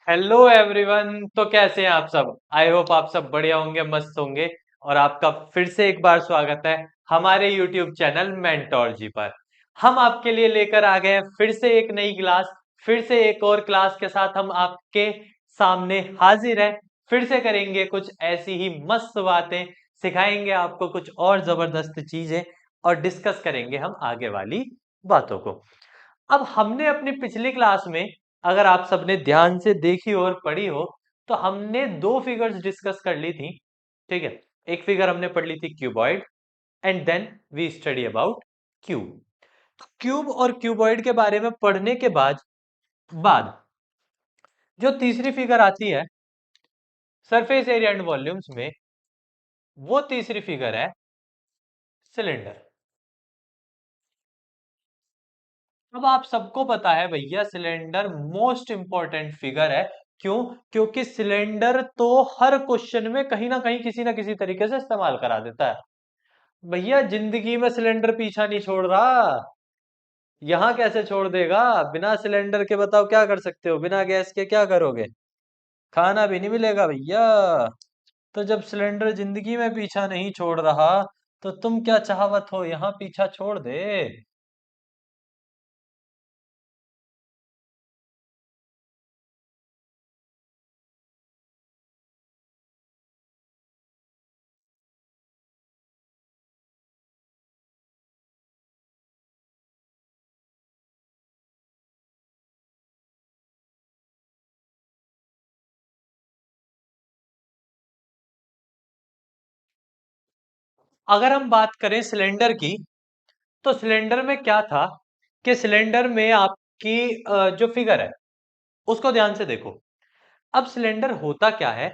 Hello everyone. तो कैसे हैं आप सब? आई होप आप सब बढ़िया होंगे, मस्त होंगे। और आपका फिर से एक बार स्वागत है हमारे यूट्यूब चैनल मेंटोर जी पर। हम आपके लिए लेकर आ गए हैं फिर से एक नई क्लास। फिर से एक और क्लास के साथ हम आपके सामने हाजिर हैं। फिर से करेंगे कुछ ऐसी ही मस्त बातें, सिखाएंगे आपको कुछ और जबरदस्त चीजें और डिस्कस करेंगे हम आगे वाली बातों को। अब हमने अपनी पिछली क्लास में, अगर आप सबने ध्यान से देखी और पढ़ी हो, तो हमने दो फिगर्स डिस्कस कर ली थी। ठीक है, एक फिगर हमने पढ़ ली थी cuboid, and then we study about cube. तो क्यूब और क्यूबॉइड के बारे में पढ़ने के बाद जो तीसरी फिगर आती है सरफेस एरिया एंड वॉल्यूम्स में, वो तीसरी फिगर है सिलेंडर। अब आप सबको पता है भैया, सिलेंडर मोस्ट इंपॉर्टेंट फिगर है। क्यों? क्योंकि सिलेंडर तो हर क्वेश्चन में कहीं ना कहीं किसी ना किसी तरीके से इस्तेमाल करा देता है। भैया जिंदगी में सिलेंडर पीछा नहीं छोड़ रहा। यहाँ कैसे छोड़ देगा? बिना सिलेंडर के बताओ क्या कर सकते हो? बिना गैस के क्या करोगे? खाना भी नहीं मिलेगा भैया। तो जब सिलेंडर जिंदगी में पीछा नहीं छोड़ रहा, तो तुम क्या चाहवत हो यहाँ पीछा छोड़ दे। अगर हम बात करें सिलेंडर की, तो सिलेंडर में क्या था कि सिलेंडर में आपकी जो फिगर है उसको ध्यान से देखो। अब सिलेंडर होता क्या है,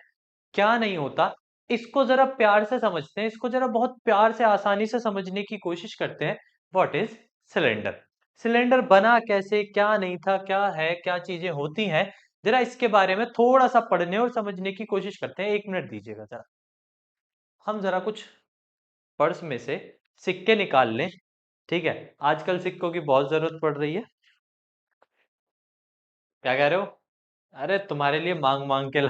क्या नहीं होता, इसको जरा प्यार से समझते हैं। इसको जरा बहुत प्यार से आसानी से समझने की कोशिश करते हैं। What is cylinder? सिलेंडर बना कैसे, क्या नहीं था, क्या है, क्या चीजें होती हैं, जरा इसके बारे में थोड़ा सा पढ़ने और समझने की कोशिश करते हैं। एक मिनट दीजिएगा जरा, हम जरा कुछ पर्स में से सिक्के निकाल लें। ठीक है, आजकल सिक्कों की बहुत जरूरत पड़ रही है। क्या कह रहे हो? अरे तुम्हारे लिए मांग मांग के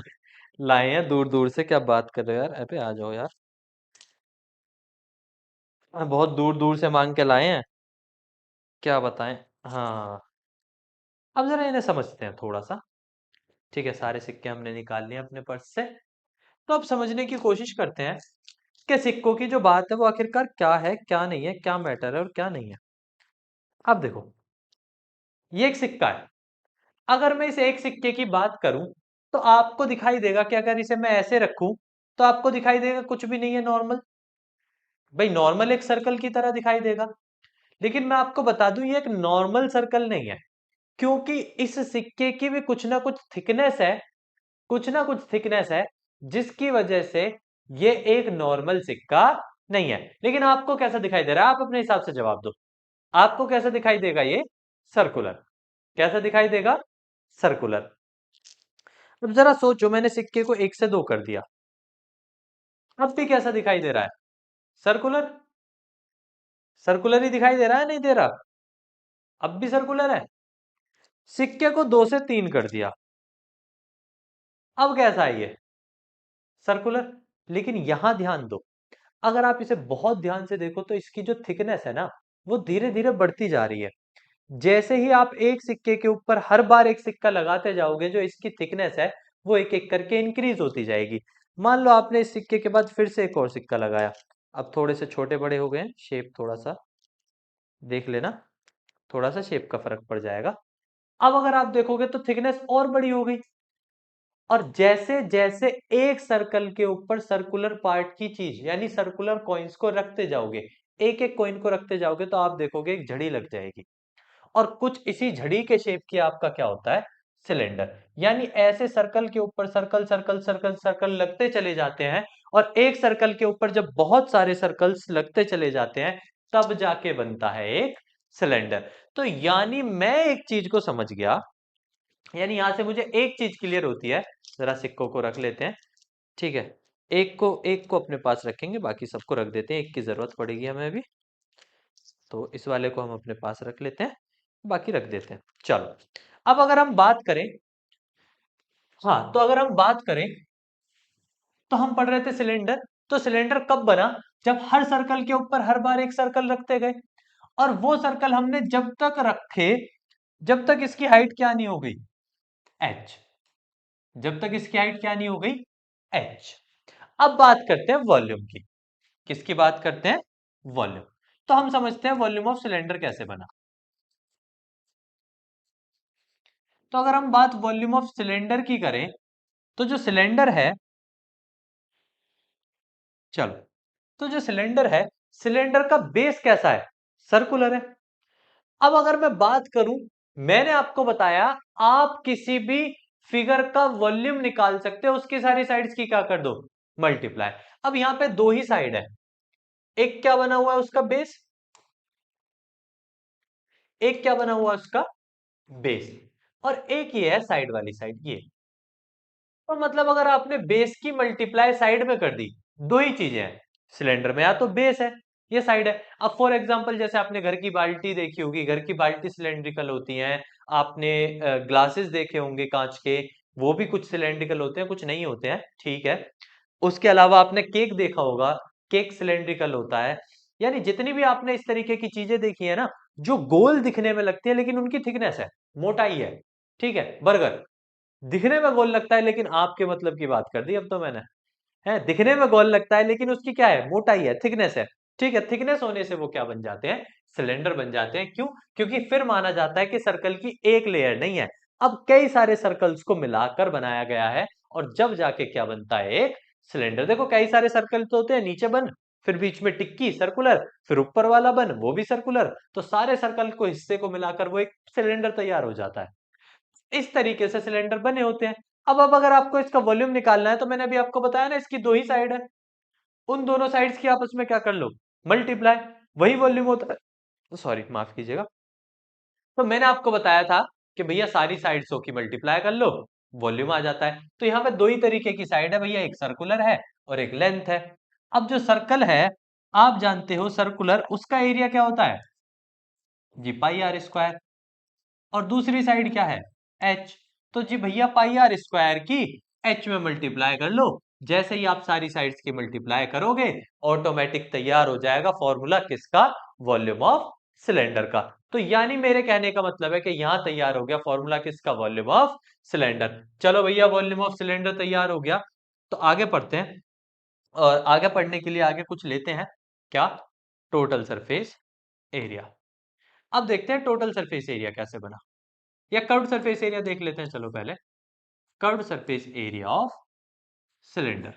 लाए हैं दूर दूर से। क्या बात कर रहे हो यार? अबे आ जाओ यार। बहुत दूर दूर से मांग के लाए हैं। क्या बताएं। हाँ, अब जरा इन्हें समझते हैं थोड़ा सा। ठीक है, सारे सिक्के हमने निकाल लिए अपने पर्स से। तो अब समझने की कोशिश करते हैं कि सिक्कों की जो बात है वो आखिरकार क्या है, क्या नहीं है, क्या मैटर है और क्या नहीं है। अब देखो, ये एक सिक्का है। अगर मैं इस एक सिक्के की बात करूं, तो आपको दिखाई देगा कि अगर इसे मैं ऐसे रखूं, तो आपको दिखाई देगा कुछ भी नहीं है, नॉर्मल। भाई नॉर्मल एक सर्कल की तरह दिखाई देगा। लेकिन मैं आपको बता दूं, ये एक नॉर्मल सर्कल नहीं है। क्योंकि इस सिक्के की भी कुछ ना कुछ थिकनेस है, कुछ ना कुछ थिकनेस है, जिसकी वजह से ये एक नॉर्मल सिक्का नहीं है। लेकिन आपको कैसा दिखाई दे रहा है? आप अपने हिसाब से जवाब दो। आपको कैसा दिखाई देगा ये? सर्कुलर। कैसा दिखाई देगा? सर्कुलर। अब जरा सोचो, मैंने सिक्के को एक से दो कर दिया, अब भी कैसा दिखाई दे रहा है? सर्कुलर। सर्कुलर ही दिखाई दे रहा है, नहीं दे रहा? अब भी सर्कुलर है। सिक्के को दो से तीन कर दिया, अब कैसा है ये? सर्कुलर। लेकिन यहां ध्यान दो, अगर आप इसे बहुत ध्यान से देखो तो इसकी जो थिकनेस है ना, वो धीरे धीरे बढ़ती जा रही है। जैसे ही आप एक सिक्के के ऊपर हर बार एक सिक्का लगाते जाओगे, जो इसकी थिकनेस है वो एक एक करके इंक्रीज होती जाएगी। मान लो आपने इस सिक्के के बाद फिर से एक और सिक्का लगाया, अब थोड़े से छोटे बड़े हो गए हैं, शेप थोड़ा सा देख लेना, थोड़ा सा शेप का फर्क पड़ जाएगा। अब अगर आप देखोगे तो थिकनेस और बड़ी हो गई। और जैसे जैसे एक सर्कल के ऊपर सर्कुलर पार्ट की चीज, यानी सर्कुलर कॉइन्स को रखते जाओगे, एक एक कॉइन को रखते जाओगे, तो आप देखोगे एक झड़ी लग जाएगी। और कुछ इसी झड़ी के शेप की आपका क्या होता है? सिलेंडर। यानी ऐसे सर्कल के ऊपर सर्कल सर्कल सर्कल सर्कल लगते चले जाते हैं। और एक सर्कल के ऊपर जब बहुत सारे सर्कल्स लगते चले जाते हैं, तब जाके बनता है एक सिलेंडर। तो यानी मैं एक चीज को समझ गया, यानी यहां से मुझे एक चीज क्लियर होती है। जरा सिक्कों को रख लेते हैं। ठीक है, एक को अपने पास रखेंगे, बाकी सबको रख देते हैं, एक की जरूरत पड़ेगी हमें अभी। तो इस वाले को हम अपने पास रख लेते हैं, बाकी रख देते हैं। चलो, अब अगर हम बात करें हाँ, तो अगर हम बात करें, तो हम पढ़ रहे थे सिलेंडर। तो सिलेंडर कब बना? जब हर सर्कल के ऊपर हर बार एक सर्कल रखते गए, और वो सर्कल हमने जब तक रखे, जब तक इसकी हाइट क्या नहीं हो गई, एच। जब तक इसकी हाइट क्या नहीं हो गई, एच। अब बात करते हैं वॉल्यूम की। किसकी बात करते हैं? वॉल्यूम। तो हम समझते हैं वॉल्यूम ऑफ सिलेंडर कैसे बना। तो अगर हम बात वॉल्यूम ऑफ सिलेंडर की करें, तो जो सिलेंडर है, चलो, तो जो सिलेंडर है, सिलेंडर का बेस कैसा है? सर्कुलर है। अब अगर मैं बात करूं, मैंने आपको बताया, आप किसी भी फिगर का वॉल्यूम निकाल सकते हो, उसकी सारी साइड्स की क्या कर दो, मल्टीप्लाई। अब यहां पे दो ही साइड है, एक क्या बना हुआ है उसका बेस, एक क्या बना हुआ है उसका बेस, और एक ये है साइड वाली साइड ये। तो मतलब अगर आपने बेस की मल्टीप्लाई साइड में कर दी, दो ही चीजें हैं सिलेंडर में, या तो बेस है, ये साइड है। अब फॉर एग्जांपल, जैसे आपने घर की बाल्टी देखी होगी, घर की बाल्टी सिलेंड्रिकल होती हैं। आपने ग्लासेस देखे होंगे कांच के, वो भी कुछ सिलेंड्रिकल होते हैं, कुछ नहीं होते हैं, ठीक है। उसके अलावा आपने केक देखा होगा, केक सिलेंड्रिकल होता है। यानी जितनी भी आपने इस तरीके की चीजें देखी है ना, जो गोल दिखने में लगती है लेकिन उनकी थिकनेस है, मोटाई है, ठीक है। बर्गर दिखने में गोल लगता है, लेकिन आपके मतलब की बात कर दी अब तो मैंने, है दिखने में गोल लगता है लेकिन उसकी क्या है, मोटाई है, थिकनेस है, ठीक है। थिकनेस होने से वो क्या बन जाते हैं, सिलेंडर बन जाते हैं। क्यों? क्योंकि फिर माना जाता है कि सर्कल की एक लेयर नहीं है, अब कई सारे सर्कल्स को मिलाकर बनाया गया है, और जब जाके क्या बनता है, एक सिलेंडर। देखो कई सारे सर्कल तो होते हैं, नीचे बन, फिर बीच में टिक्की सर्कुलर, फिर ऊपर वाला बन वो भी सर्कुलर, तो सारे सर्कल को हिस्से को मिलाकर वो एक सिलेंडर तैयार हो जाता है। इस तरीके से सिलेंडर बने होते हैं। अब अगर आपको इसका वॉल्यूम निकालना है, तो मैंने अभी आपको बताया ना, इसकी दो ही साइड है, उन दोनों साइड्स की आपस में क्या कर लो, मल्टीप्लाई, वही वॉल्यूम होता है। सॉरी, माफ कीजिएगा। तो मैंने आपको बताया था कि भैया सारी साइड्सों की मल्टीप्लाई कर लो, वॉल्यूम आ जाता है। तो यहाँ पे दो ही तरीके की साइड है भैया, एक सर्कुलर है और एक लेंथ है। अब जो सर्कल है, आप जानते हो सर्कुलर, उसका एरिया क्या होता है, जी पाई आर स्क्वायर, और दूसरी साइड क्या है, एच। तो जी भैया पाई आर स्क्वायर की एच में मल्टीप्लाई कर लो। जैसे ही आप सारी साइड्स की मल्टीप्लाई करोगे, ऑटोमेटिक तैयार हो जाएगा फॉर्मूला किसका, वॉल्यूम ऑफ सिलेंडर का। तो यानी मेरे कहने का मतलब है कि यहां तैयार हो गया फॉर्मूला किसका, वॉल्यूम ऑफ सिलेंडर। चलो भैया, वॉल्यूम ऑफ सिलेंडर तैयार हो गया, तो आगे पढ़ते हैं। और आगे पढ़ने के लिए आगे कुछ लेते हैं, क्या, टोटल सरफेस एरिया। अब देखते हैं टोटल सरफेस एरिया कैसे बना, या कर्व्ड सरफेस एरिया देख लेते हैं। चलो पहले curved surface area of cylinder.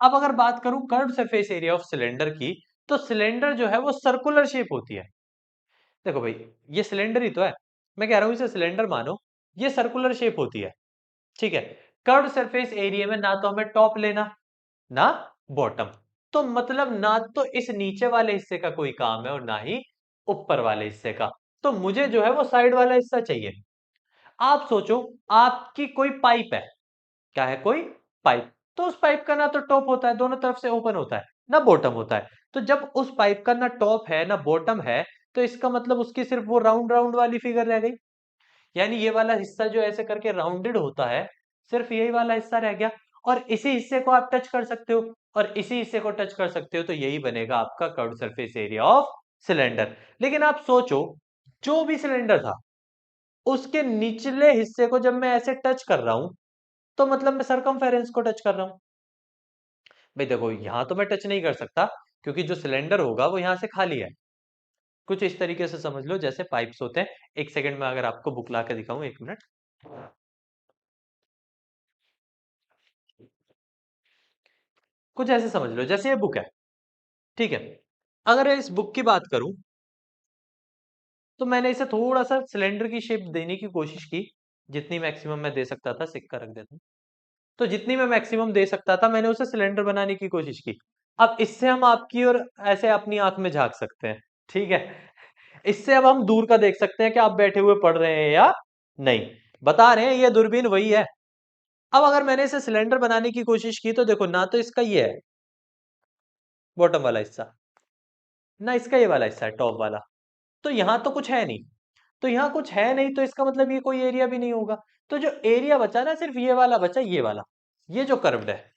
अब अगर बात करूं curved surface area of cylinder की, तो सिलेंडर जो है वो सर्कुलर शेप होती है। देखो भाई, ये सिलेंडर ही तो है, मैं कह रहा हूं इसे सिलेंडर मानो, ये सर्कुलर शेप होती है, ठीक है। कर्व्ड सरफेस एरिया में ना तो हमें टॉप लेना, ना बॉटम, तो मतलब ना तो इस नीचे वाले हिस्से का कोई काम है, और ना ही ऊपर वाले हिस्से का। तो मुझे जो है वो साइड वाला हिस्सा चाहिए। आप सोचो, आपकी कोई पाइप है, क्या है, कोई पाइप, तो उस पाइप का ना तो टॉप होता है, दोनों तरफ से ओपन होता है, ना बॉटम होता है। तो जब उस पाइप का ना टॉप है ना बॉटम है, तो इसका मतलब उसकी सिर्फ वो राउंड राउंड वाली फिगर रह गई। यानी ये वाला हिस्सा जो ऐसे करके राउंडेड होता है, सिर्फ यही वाला हिस्सा रह गया, और इसी हिस्से को आप टच कर सकते हो, और इसी हिस्से को टच कर सकते हो, तो यही बनेगा आपका curved surface area of cylinder. लेकिन आप सोचो, जो भी सिलेंडर था, उसके निचले हिस्से को जब मैं ऐसे टच कर रहा हूं, तो मतलब मैं सरकमफेरेंस को टच कर रहा हूं। भाई देखो, यहां तो मैं टच नहीं कर सकता, क्योंकि जो सिलेंडर होगा वो यहां से खाली है। कुछ इस तरीके से समझ लो जैसे पाइप्स होते हैं। एक सेकंड में अगर आपको बुक ला के दिखाऊं, एक मिनट। कुछ ऐसे समझ लो जैसे ये बुक है, ठीक है। अगर इस बुक की बात करूं, तो मैंने इसे थोड़ा सा सिलेंडर की शेप देने की कोशिश की, जितनी मैक्सिमम मैं दे सकता था। सिक्का रख देता हूं। तो जितनी मैं मैक्सिमम दे सकता था, मैंने उसे सिलेंडर बनाने की कोशिश की। अब इससे हम आपकी और ऐसे अपनी आंख में झांक सकते हैं, ठीक है। इससे अब हम दूर का देख सकते हैं कि आप बैठे हुए पढ़ रहे हैं या नहीं। बता रहे हैं ये दूरबीन वही है। अब अगर मैंने इसे सिलेंडर बनाने की कोशिश की, तो देखो ना तो इसका ये है बॉटम वाला हिस्सा, ना इसका ये वाला हिस्सा है टॉप वाला, तो यहां तो कुछ है नहीं। तो यहाँ कुछ है नहीं, तो इसका मतलब ये कोई एरिया भी नहीं होगा। तो जो एरिया बचा ना, सिर्फ ये वाला बचा, ये वाला, ये जो कर्व्ड है,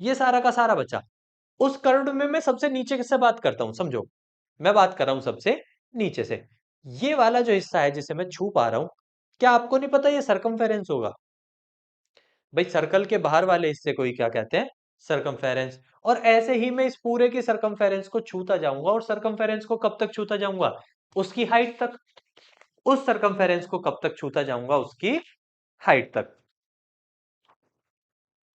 ये सारा का सारा बचा। उस कर्व्ड में मैं सबसे नीचे से बात करता हूं, समझो, मैं बात कर रहा हूं सबसे नीचे से। ये वाला जो हिस्सा है जिसे मैं छू पा रहा हूं, क्या आपको नहीं पता ये सरकमफेरेंस होगा? भाई सर्कल के बाहर वाले हिस्से को ही क्या कहते हैं? सरकमफेरेंस। और ऐसे ही मैं इस पूरे की सरकमफेरेंस को छूता जाऊंगा, और सरकमफेरेंस को कब तक छूता जाऊंगा? उसकी हाइट तक। उस सरकमफेरेंस को कब तक छूता जाऊंगा? उसकी हाइट तक।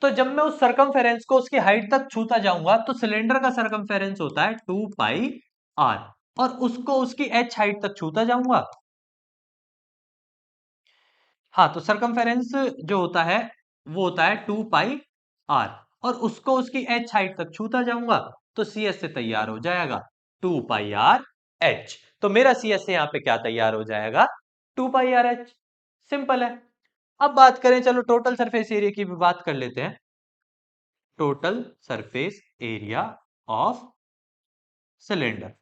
तो जब मैं उस सरकमफेरेंस को उसकी हाइट तक छूता जाऊंगा, तो सिलेंडर का सरकमफेरेंस होता है 2 पाई आर, और उसको उसकी एच हाइट तक छूता जाऊंगा। हाँ, तो सरकमफेरेंस जो होता है वो होता है 2 पाई आर, और उसको उसकी एच हाइट तक छूता जाऊंगा, तो सी एस से तैयार हो जाएगा 2 पाई आर एच। तो मेरा सी एस से यहां पे क्या तैयार हो जाएगा? 2 पाई आर एच। सिंपल है। अब बात करें, चलो टोटल सरफेस एरिया की भी बात कर लेते हैं। Total surface area of cylinder.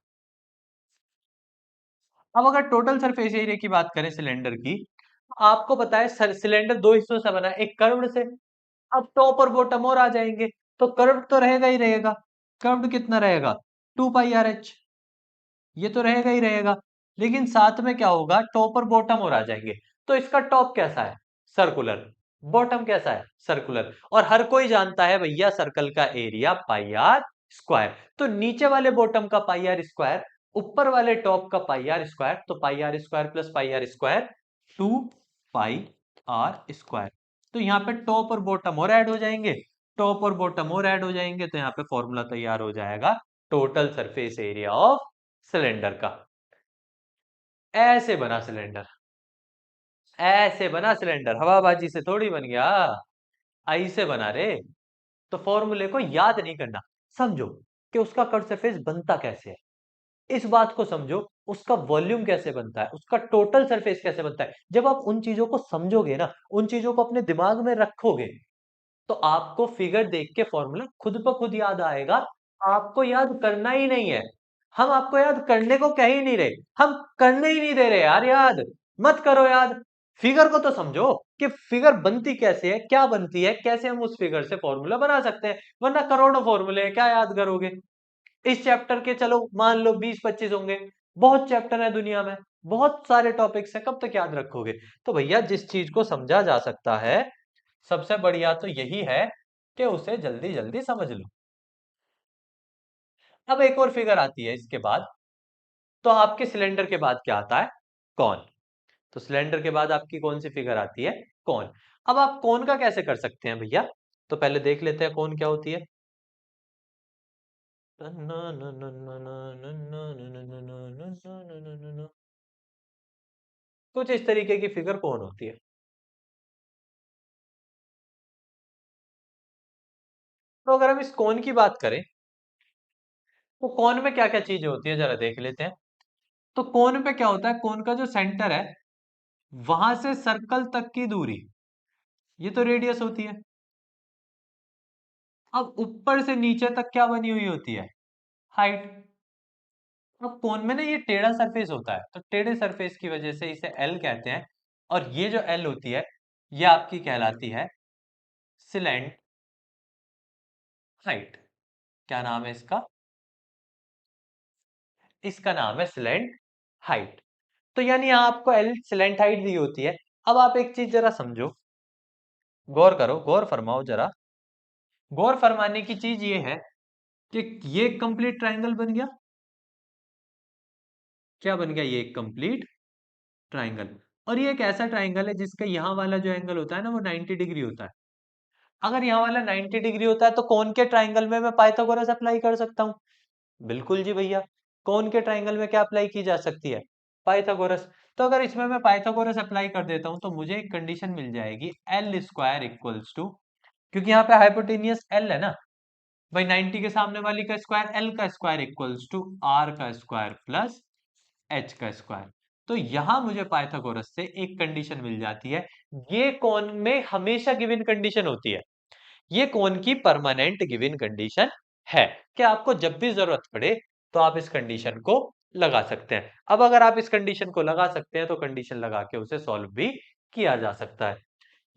अब अगर टोटल सरफेस एरिया की बात करें सिलेंडर की, आपको पता है सिलेंडर दो हिस्सों से बना है, एक कर्व्ड से। अब टॉप और बॉटम और आ जाएंगे, तो कर्व्ड तो रहेगा ही रहेगा। कर्व्ड कितना रहेगा? 2 पाई आर एच। ये तो रहेगा ही रहेगा। लेकिन साथ में क्या होगा? टॉप और बॉटम और आ जाएंगे। तो इसका टॉप कैसा है? सर्कुलर। बॉटम कैसा है? सर्कुलर। और हर कोई जानता है भैया सर्कल का एरिया पाई आर स्क्वायर। तो नीचे वाले बॉटम का पाई आर स्क्वायर, ऊपर वाले टॉप का पाई आर स्क्वायर, तो pi r square plus pi r square, 2 pi r square. तो यहाँ पे टॉप और बॉटम और ऐड हो जाएंगे, टॉप और बॉटम और ऐड हो जाएंगे, तो यहाँ पे फॉर्मूला तैयार हो जाएगा total surface area of cylinder का। ऐसे बना सिलेंडर, ऐसे बना सिलेंडर, हवाबाजी से थोड़ी बन गया, ऐसे बना रे। तो फॉर्मूले को याद नहीं करना, समझो कि उसका कट सरफेस बनता कैसे है, इस बात को समझो। उसका वॉल्यूम कैसे बनता है, उसका टोटल सरफेस कैसे बनता है। जब आप उन चीजों को समझोगे ना, उन चीजों को अपने दिमाग में रखोगे, तो आपको फिगर देख के फॉर्मूला खुद ब खुद याद आएगा। आपको याद करना ही नहीं है। हम आपको याद करने को कह ही नहीं रहे, हम करने ही नहीं दे रहे यार। याद मत करो याद, फिगर को तो समझो कि फिगर बनती कैसे है, क्या बनती है, कैसे हम उस फिगर से फॉर्मूला बना सकते हैं। वरना करोड़ों फॉर्मूले हैं, क्या याद करोगे? इस चैप्टर के चलो मान लो 20-25 होंगे, बहुत चैप्टर है दुनिया में, बहुत सारे टॉपिक्स हैं, कब तक याद रखोगे? तो भैया जिस चीज को समझा जा सकता है, सबसे बढ़िया तो यही है कि उसे जल्दी जल्दी समझ लो। अब एक और फिगर आती है इसके बाद। तो आपके सिलेंडर के बाद क्या आता है? कौन। तो सिलेंडर के बाद आपकी कौन सी फिगर आती है? कौन। अब आप कौन का कैसे कर सकते हैं भैया? तो पहले देख लेते हैं कौन क्या होती है। कुछ इस तरीके की फिगर कौन होती है। तो अगर हम इस कौन की बात करें, तो कौन में क्या क्या चीजें होती है जरा देख लेते हैं। तो कोन पे क्या होता है? कोन का जो सेंटर है, वहां से सर्कल तक की दूरी, ये तो रेडियस होती है। अब ऊपर से नीचे तक क्या बनी हुई होती है? हाइट। अब कोन में ना ये टेढ़ा सरफेस होता है, तो टेढ़े सरफेस की वजह से इसे एल कहते हैं। और ये जो एल होती है, ये आपकी कहलाती है सिलेंट हाइट। क्या नाम है इसका? इसका नाम है सिलेंट हाइट। तो यानी यहाँ आपको एल सिलेंट हाइट दी होती है। अब आप एक चीज जरा समझो, गौर करो, गौर फरमाओ जरा। गौर फरमाने की चीज ये है कि ये कंप्लीट ट्राइंगल बन गया। क्या बन गया? ये एक कंप्लीट ट्राइंगल। और ये एक ऐसा ट्राइंगल है जिसका यहाँ वाला जो एंगल होता है ना, वो 90 डिग्री होता है। अगर यहाँ वाला 90 डिग्री होता है, तो कौन के ट्राइंगल में मैं पाइथागोरस अप्लाई कर सकता हूँ? बिल्कुल जी भैया। कौन के ट्राइंगल में क्या अप्लाई की जा सकती है? पाइथागोरस। तो अगर इसमें मैं पाइथागोरस अप्लाई कर देता हूँ, तो मुझे एक कंडीशन मिल जाएगी, एल स्क्वायर इक्वल्स टू, क्योंकि यहाँ पे हाइपोटेनियस एल है ना भाई, 90 के सामने वाली का स्क्वायर, एल का स्क्वायर इक्वल्स टू आर का स्क्वायर प्लस एच का स्क्वायर। तो यहां मुझे पाइथागोरस से एक कंडीशन मिल जाती है। ये कौन में हमेशा गिवन कंडीशन होती है, ये कौन की परमानेंट गिवन कंडीशन है कि आपको जब भी जरूरत पड़े, तो आप इस कंडीशन को लगा सकते हैं। अब अगर आप इस कंडीशन को लगा सकते हैं तो कंडीशन लगा के उसे सॉल्व भी किया जा सकता है।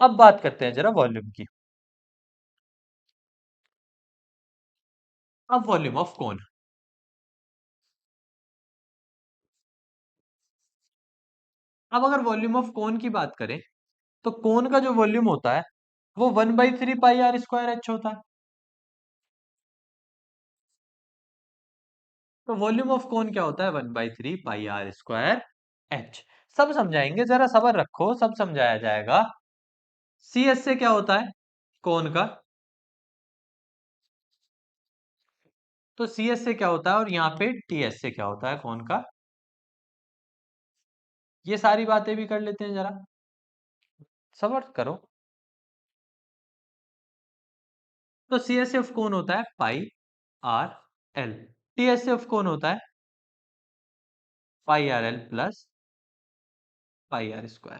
अब बात करते हैं जरा वॉल्यूम की। अब वॉल्यूम ऑफ कोन। अब अगर वॉल्यूम ऑफ कोन की बात करें तो कोन का जो वॉल्यूम होता है वो 1/3 पाई r² h होता है। तो वॉल्यूम ऑफ कोन क्या होता है? 1/3 पाई r² h। सब समझाएंगे, जरा सब्र रखो, सब समझाया जाएगा। सी एस से क्या होता है कोन का? तो सी एस से क्या होता है और यहाँ पे टी एस से क्या होता है कोन का? ये सारी बातें भी कर लेते हैं जरा, सब्र करो। तो सी एस एफ कौन होता है? पाई r l। T S F कौन होता है? पाई r l plus pi r²।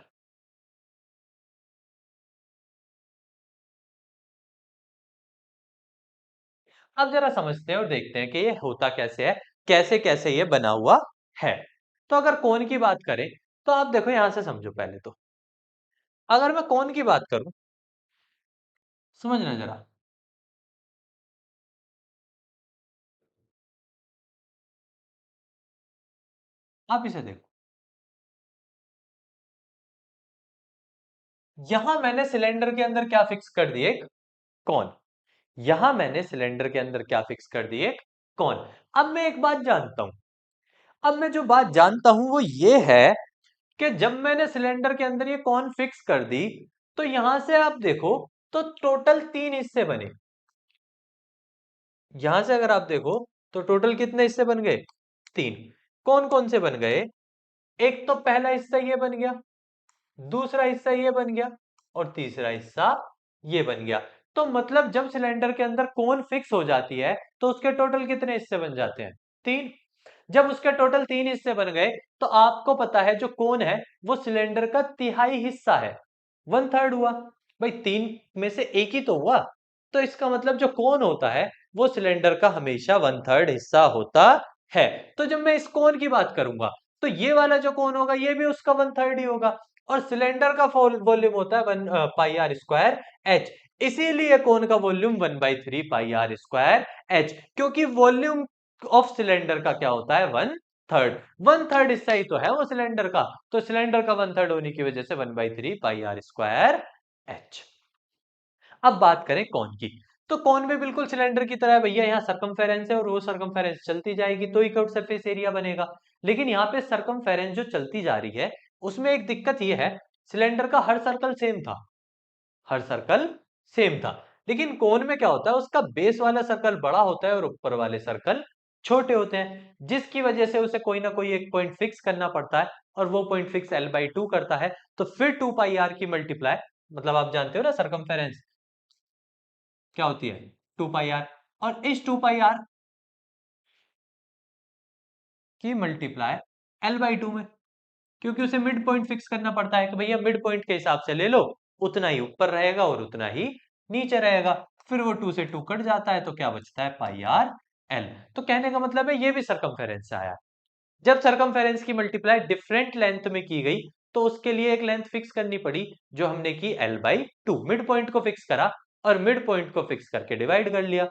अब जरा समझते हैं और देखते हैं कि ये होता कैसे है, कैसे कैसे ये बना हुआ है। तो अगर कोण की बात करें तो आप देखो यहां से समझो पहले तो। अगर मैं कोण की बात करूं, समझना जरा। आप इसे देखो, यहां मैंने सिलेंडर के अंदर क्या फिक्स कर दिए? कोण। यहां मैंने सिलेंडर के अंदर क्या फिक्स कर दिए? कोण। अब मैं एक बात जानता हूं, अब मैं जो बात जानता हूं वो ये है कि जब मैंने सिलेंडर के अंदर ये कॉन फिक्स कर दी तो यहां से आप देखो तो टोटल 3 हिस्से बने। यहां से अगर आप देखो तो टोटल कितने हिस्से बन गए? 3। कौन कौन से बन गए? एक तो पहला हिस्सा ये बन गया, दूसरा हिस्सा ये बन गया और तीसरा हिस्सा ये बन गया। तो मतलब जब सिलेंडर के अंदर कोन फिक्स हो जाती है तो उसके टोटल कितने हिस्से बन जाते हैं? 3। जब उसके टोटल 3 हिस्से बन गए तो आपको पता है जो कोन है वो सिलेंडर का तिहाई हिस्सा है, 1/3 हुआ। भाई 3 में से एक ही तो हुआ, तो इसका मतलब जो कोन होता है वो सिलेंडर का हमेशा 1/3 हिस्सा होता है। तो जब मैं इस कोन की बात करूंगा तो ये वाला जो कोन होगा ये भी उसका 1/3 ही होगा। और सिलेंडर का वॉल्यूम होता है 1 पाई r² h। इसीलिए कोन का वॉल्यूम 1/3 पाई r² h, क्योंकि वॉल्यूम ऑफ सिलेंडर का क्या होता है? 1/3। 1/3 हिस्सा ही तो है वो सिलेंडर का, तो सिलेंडर का 1/3 होने की वजह से 1/3 पाई r²h। अब बात करें कौन की, तो कौन भी बिल्कुल सिलेंडर की तरह है भैया, यहाँ सरकमफेरेंस है और वो सरकमफेरेंस चलती जाएगी तो ही कर्व सरफेस एरिया बनेगा। लेकिन यहाँ पे सरकमफेरेंस जो चलती जा रही है उसमें एक दिक्कत ये है, सिलेंडर का हर सर्कल सेम था, हर सर्कल सेम था। लेकिन कोन में क्या होता है, उसका बेस वाला सर्कल बड़ा होता है और ऊपर वाले सर्कल छोटे होते हैं, जिसकी वजह से उसे कोई ना कोई एक पॉइंट फिक्स करना पड़ता है और वो पॉइंट फिक्स l/2 करता है। तो फिर 2 पाई r की मल्टीप्लाई, मतलब आप जानते हो ना सरकमफेरेंस क्या होती है? 2 पाई r। और इस 2 पाई r की मल्टीप्लाई l/2 में, क्योंकि उसे मिड पॉइंट फिक्स करना पड़ता है कि भैया मिड पॉइंट के हिसाब से ले लो, उतना ही ऊपर रहेगा और उतना ही नीचे रहेगा। फिर वो 2 से 2 कट जाता है तो क्या बचता है? पाई r l। तो कहने का मतलब है ये भी सरकमफेरेंस से आया। जब सरकमफेरेंस की मल्टीप्लाई डिफरेंट लेंथ में की गई तो उसके लिए एक लेंथ फिक्स करनी पड़ी जो हमने की l/2। मिड पॉइंट को फिक्स करा और मिड पॉइंट को फिक्स करके डिवाइड कर लिया,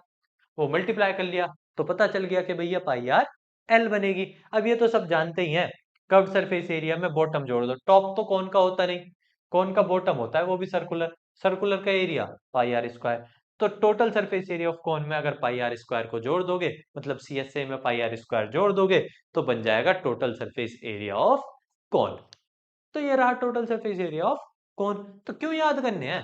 वो मल्टीप्लाई कर लिया, तो पता चल गया कि भैया पाई r l बनेगी। अब ये तो सब जानते ही हैं, कर्व सरफेस एरिया में बॉटम जोड़ दो, टॉप तो कौन का होता नहीं, कौन का बॉटम होता है वो भी सर्कुलर, सर्कुलर का एरिया पाई r²। तो टोटल सरफेस एरिया ऑफ कौन में अगर पाई r² को जोड़ दोगे, मतलब सी एस ए में पाई r² जोड़ दोगे तो बन जाएगा टोटल सरफेस एरिया ऑफ कौन। तो ये रहा टोटल सरफेस एरिया ऑफ कौन। तो क्यों याद करने हैं?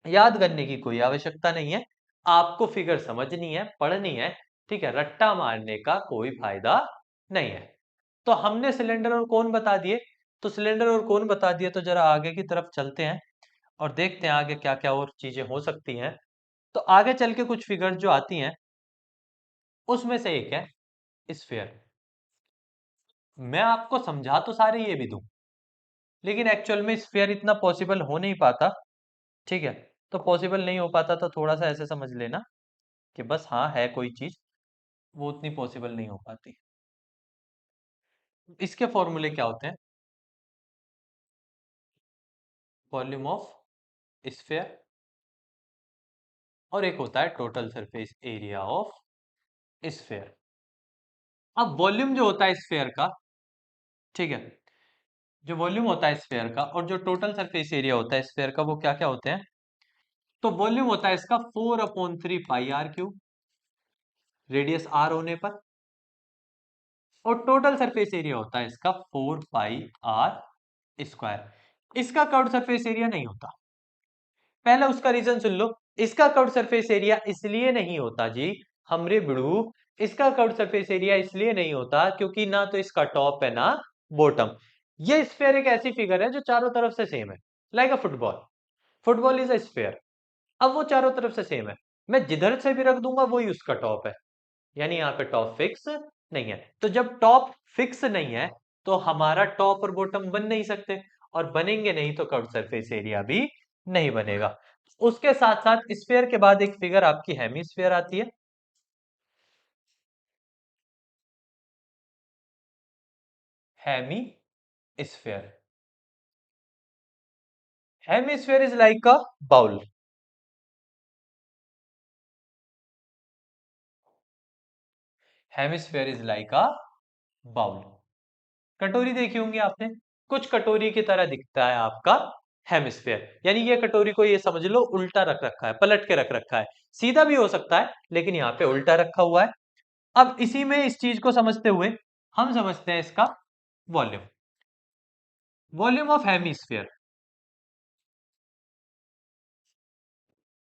याद करने की कोई आवश्यकता नहीं है, आपको फिगर समझनी है, पढ़नी है, ठीक है, रट्टा मारने का कोई फायदा नहीं है। तो हमने सिलेंडर और कोन बता दिए, तो सिलेंडर और कोन बता दिए तो जरा आगे की तरफ चलते हैं और देखते हैं आगे क्या क्या और चीजें हो सकती हैं। तो आगे चल के कुछ फिगर जो आती हैं उसमें से एक है स्फीयर। मैं आपको समझा तो सारे ये भी दूं, लेकिन एक्चुअल में स्फीयर इतना पॉसिबल हो नहीं पाता, ठीक है। तो पॉसिबल नहीं हो पाता तो थोड़ा सा ऐसे समझ लेना कि बस हाँ है कोई चीज, वो उतनी पॉसिबल नहीं हो पाती। इसके फॉर्मूले क्या होते हैं? वॉल्यूम ऑफ स्फीयर, और एक होता है total surface area of sphere. अब वॉल्यूम जो होता है स्फीयर का, ठीक है, जो वॉल्यूम होता है स्फीयर का और जो टोटल सरफेस एरिया होता है स्फीयर का, वो क्या क्या होते हैं? तो वॉल्यूम होता है इसका 4/3 पाई r क्यूब, रेडियस r होने पर, और टोटल सरफेस एरिया होता है इसका 4 पाई r स्क्वायर। इसका कर्व्ड सरफेस एरिया नहीं होता। पहले उसका रीजन सुन लो। इसका कर्व्ड सरफेस एरिया इसलिए नहीं होता जी, हमरे बिड़ू, इसका कर्व्ड सरफेस एरिया इसलिए नहीं होता क्योंकि ना तो इसका टॉप है ना बॉटम। ये स्फीयर एक ऐसी फिगर है जो चारों तरफ से सेम है, like a football. Football is a sphere. अब वो चारों तरफ से सेम है, मैं जिधर से भी रख दूंगा वही उसका टॉप है, यानी यहाँ पे टॉप फिक्स नहीं है। तो जब टॉप फिक्स नहीं है तो हमारा टॉप और बॉटम बन नहीं सकते, और बनेंगे नहीं तो कर्व सरफेस एरिया भी नहीं बनेगा। उसके साथ साथ स्फीयर के बाद एक फिगर आपकी हेमिस्फीयर आती है। Hemisphere, hemisphere is like a bowl. Hemisphere is like a bowl. कटोरी देखी होंगी आपने, कुछ कटोरी की तरह दिखता है आपका हेमिस्फीयर। यानी ये कटोरी को ये समझ लो उल्टा रख रखा है, पलट के रख रखा है। सीधा भी हो सकता है लेकिन यहाँ पे उल्टा रखा हुआ है। अब इसी में इस चीज को समझते हुए हम समझते हैं इसका वॉल्यूम। वॉल्यूम ऑफ हेमिस्फीयर,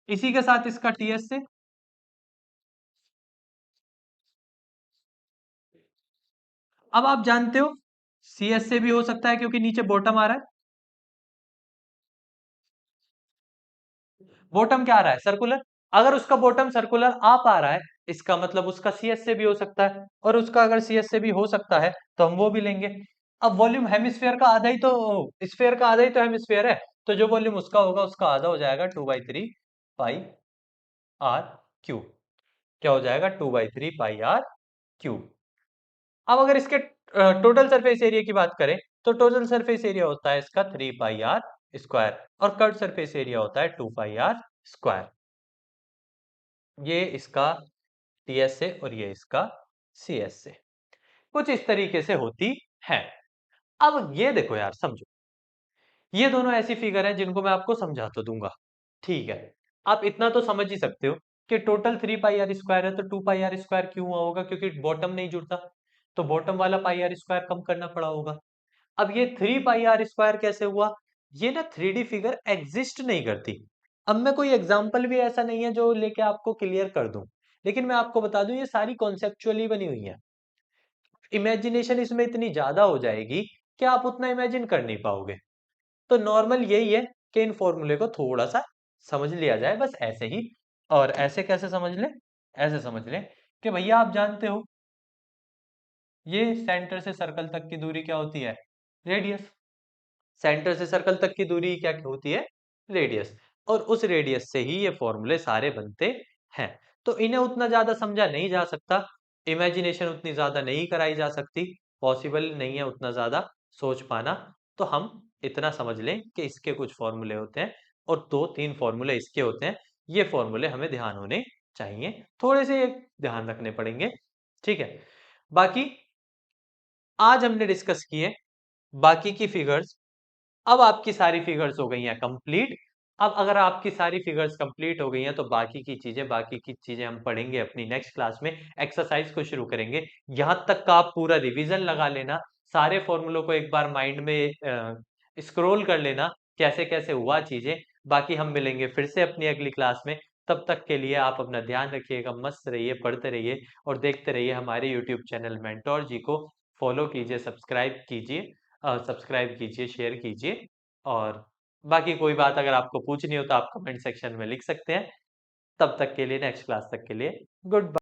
इसी के साथ इसका टीएस से। अब आप जानते हो सीएस से भी हो सकता है क्योंकि नीचे बॉटम आ रहा है। बॉटम क्या आ रहा है? सर्कुलर। अगर उसका बॉटम सर्कुलर आप आ रहा है, इसका मतलब उसका सीएस से भी हो सकता है, और उसका अगर सीएस से भी हो सकता है तो हम वो भी लेंगे। अब वॉल्यूम हेमिस्फीयर का आधा ही तो, स्फीयर का आधा ही तो हेमिस्फीयर है, तो जो वॉल्यूम उसका होगा उसका आधा हो जाएगा 2/3 पाई r क्यूब। क्या हो जाएगा? 2/3 पाई r क्यूब। अब अगर इसके टोटल सरफेस एरिया की बात करें तो टोटल सरफेस एरिया होता है इसका 3 पाई r स्क्वायर, और कर्व सरफेस एरिया होता है 2 पाई r स्क्वायर। ये इसका टीएस से और ये इसका सीएस से कुछ इस तरीके से होती है। अब ये देखो यार, समझो, ये दोनों ऐसी फिगर हैं जिनको मैं आपको समझा तो दूंगा, ठीक है। आप इतना तो समझ ही सकते हो कि टोटल 3 पाई r स्क्वायर है तो 2 पाई r स्क्वायर क्यों हुआ होगा? क्योंकि बॉटम नहीं जुड़ता, तो बॉटम वाला पाई r स्क्वायर कम करना पड़ा होगा। अब ये 3 पाई r स्क्वायर कैसे हुआ? ये ना 3D फिगर एग्जिस्ट नहीं करती। अब मैं कोई एग्जाम्पल भी ऐसा नहीं है जो लेके आपको क्लियर कर दूं, लेकिन मैं आपको बता दूं ये सारी कॉन्सेप्चुअली बनी हुई है। इमेजिनेशन इसमें इतनी ज्यादा हो जाएगी कि आप उतना इमेजिन कर नहीं पाओगे। तो नॉर्मल यही है कि इन फॉर्मूले को थोड़ा सा समझ लिया जाए, बस ऐसे ही। और ऐसे कैसे समझ लें? ऐसे समझ लें कि भैया आप जानते हो ये सेंटर से सर्कल तक की दूरी क्या होती है? रेडियस। सेंटर से सर्कल तक की दूरी क्या होती है? रेडियस। और उस रेडियस से ही ये फॉर्मूले सारे बनते हैं। तो इन्हें उतना ज्यादा समझा नहीं जा सकता, इमेजिनेशन उतनी ज्यादा नहीं कराई जा सकती, पॉसिबल नहीं है उतना ज्यादा सोच पाना। तो हम इतना समझ लें कि इसके कुछ फॉर्मूले होते हैं और 2-3 फॉर्मूले इसके होते हैं। ये फॉर्मूले हमें ध्यान होने चाहिए, थोड़े से ध्यान रखने पड़ेंगे, ठीक है। बाकी आज हमने डिस्कस किए बाकी की फिगर्स। अब आपकी सारी फिगर्स हो गई हैं कंप्लीट। अब अगर आपकी सारी फिगर्स कंप्लीट हो गई हैं तो बाकी की चीजें हम पढ़ेंगे अपनी नेक्स्ट क्लास में। एक्सरसाइज को शुरू करेंगे। यहां तक का आप पूरा रिवीजन लगा लेना, सारे फॉर्मूलों को एक बार माइंड में स्क्रॉल कर लेना कैसे कैसे हुआ चीजें। बाकी हम मिलेंगे फिर से अपनी अगली क्लास में। तब तक के लिए आप अपना ध्यान रखिएगा, मस्त रहिए, पढ़ते रहिए और देखते रहिए हमारे यूट्यूब चैनल मेंटोर जी को। फॉलो कीजिए, सब्सक्राइब कीजिए, शेयर कीजिए। और बाकी कोई बात अगर आपको पूछनी हो तो आप कमेंट सेक्शन में लिख सकते हैं। तब तक के लिए, नेक्स्ट क्लास तक के लिए, गुड बाय।